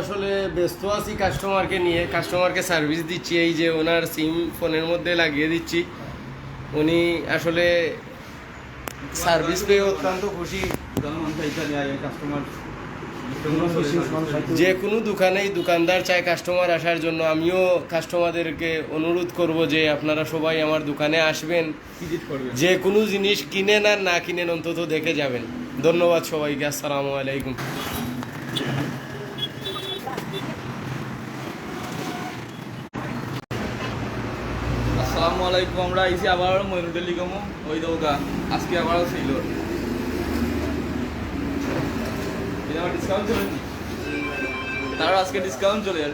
আসলে ব্যস্ত আছি কাস্টমারকে নিয়ে, কাস্টমারকে সার্ভিস দিচ্ছি। এই যে ওনার সিম ফোনের মধ্যে লাগিয়ে দিচ্ছি। উনি আসলে সার্ভিস পেয়ে অত্যন্ত খুশি। যে কোনো দোকানেই দোকানদার চায় কাস্টমার আসার জন্য। আমিও কাস্টমারদেরকে অনুরোধ করব যে আপনারা সবাই আমার দোকানে আসবেন, যে কোনো জিনিস কিনেন আর না কিনেন অন্তত দেখে যাবেন। ধন্যবাদ সবাইকে। আসসালামু আলাইকুম। আসসালামু আলাইকুম। আমরা আইসি আবার মইনুল টেলিকম ওই দোকান আজকে আবারও ছিল। ডিসকাউন্ট চলে তারও আজকে ডিসকাউন্ট চলে আর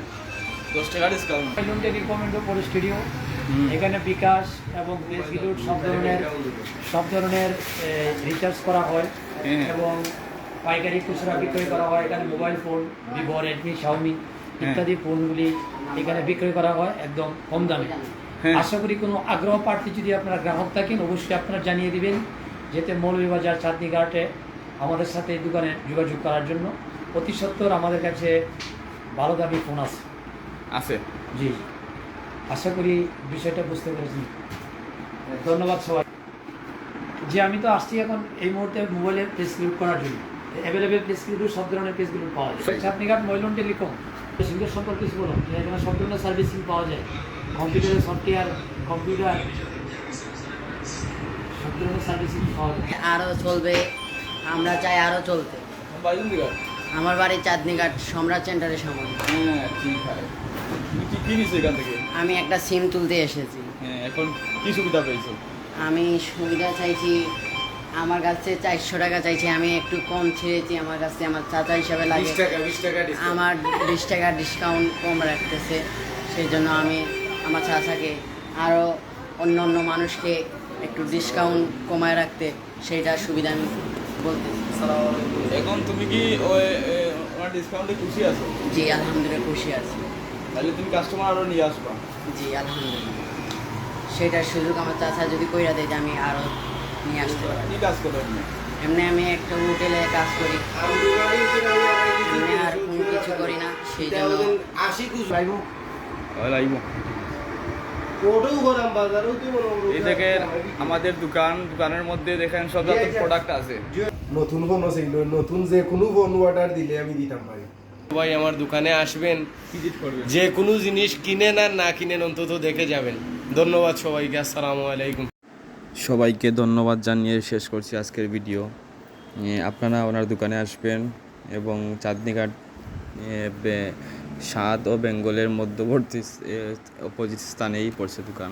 10 টাকা ডিসকাউন্ট। মইনুল টেলিকমের উপর স্টুডিও, এখানে বিকাশ এবং ফেসবুক সব ধরনের রিচার্জ করা হয় এবং পাইকারি খুচরা বিক্রয় করা হয়। এখানে mobile phone, Vivo, Redmi, Xiaomi ইত্যাদি ফোনগুলি এখানে বিক্রয় করা হয় একদম কম দামে। আশা করি কোনো আগ্রহ প্রার্থী যদি আপনারা গ্রাহক থাকেন অবশ্যই আপনারা জানিয়ে দিবেন, যেতে মৌলভীবাজার চাঁদনীঘাটে আমাদের সাথে এই দোকানে যোগাযোগ করার জন্য। অতি সত্বর আমাদের কাছে ভালো দামি ফোন আছে। জি, আশা করি বিষয়টা বুঝতে পেরেছি। ধন্যবাদ সবাই। যে আমি তো আসছি এখন এই মুহূর্তে মোবাইলে প্রেসক্রিপ্ট করার জন্য। অ্যাভেলেবেল প্রেসক্রিপ্ট সব ধরনের প্রেসগুলো পাওয়া যায়। চাঁদনীঘাট মইনুল টেলিকম সেগুলো সম্পর্কে কিছু বলুন। এখানে সব ধরনের সার্ভিসিং পাওয়া যায়, কম্পিউটারের সফটওয়্যার, কম্পিউটার সব ধরনের সার্ভিসিং পাওয়া যায়। আরও চলবে, আমরা চাই আরও চলতে। আমার বাড়ি চাঁদনীঘাট সম্রাট সেন্টারের সামনে। কি নিছো এখান থেকে? আমি একটা সিম তুলতে এসেছি। এখন কি সুবিধা পেয়েছো? আমি সুবিধা চাইছি, আমার কাছে 400 টাকা চাইছি, আমি একটু কম ছেড়েছি। আমার কাছে আমার চাচা হিসাবে লাগে, 20 টাকা আমার 20 টাকা ডিসকাউন্ট কম রাখতেছে। সেই জন্য আমি আমার চাচাকে আরও অন্য মানুষকে একটু ডিসকাউন্ট কমায় রাখতে সেইটা সুবিধা আমি বলতেছি। এখন তুমি কি ওই ওনার ডিসকাউন্টে খুশি আছো? জি আলহামদুলিল্লাহ খুশি আছি। তাহলে তুমি কাস্টমার আরও নিয়ে আসবা? জি আলহামদুলিল্লাহ, সেটার সুযোগ আমার চাচা যদি কইরা দেয় যে আমি আরও নিয়ে আসতে পারি। কি কাজ করো আপনি? এমনি আমি একটা হোটেলে কাজ করি, এমনি আর কোনো কিছু করি না। সেই জন্য এই থেকে আমাদের দোকানের মধ্যে দেখেন সব রকম প্রোডাক্ট আছে। নতুন ফোন ছিল, নতুন যে কোনো ফোন অর্ডার দিলে আমি দিতাম পারি। সবাই আমার দোকানে আসবেন, ভিজিট করবেন। যে কোনো জিনিস কিনেন আর না কিনেন অন্তত দেখে যাবেন। ধন্যবাদ সবাইকে। আসসালামু আলাইকুম। সবাইকে ধন্যবাদ জানিয়ে শেষ করছি আজকের ভিডিও। আপনারা ওনার দোকানে আসবেন এবং চাঁদনীঘাট স্বাদ ও বেঙ্গলের মধ্যবর্তী অপোজিট স্থানেই পড়ছে দোকান,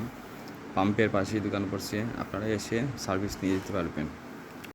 পাম্পের পাশেই দোকান পড়ছে। আপনারা এসে সার্ভিস নিয়ে যেতে পারবেন।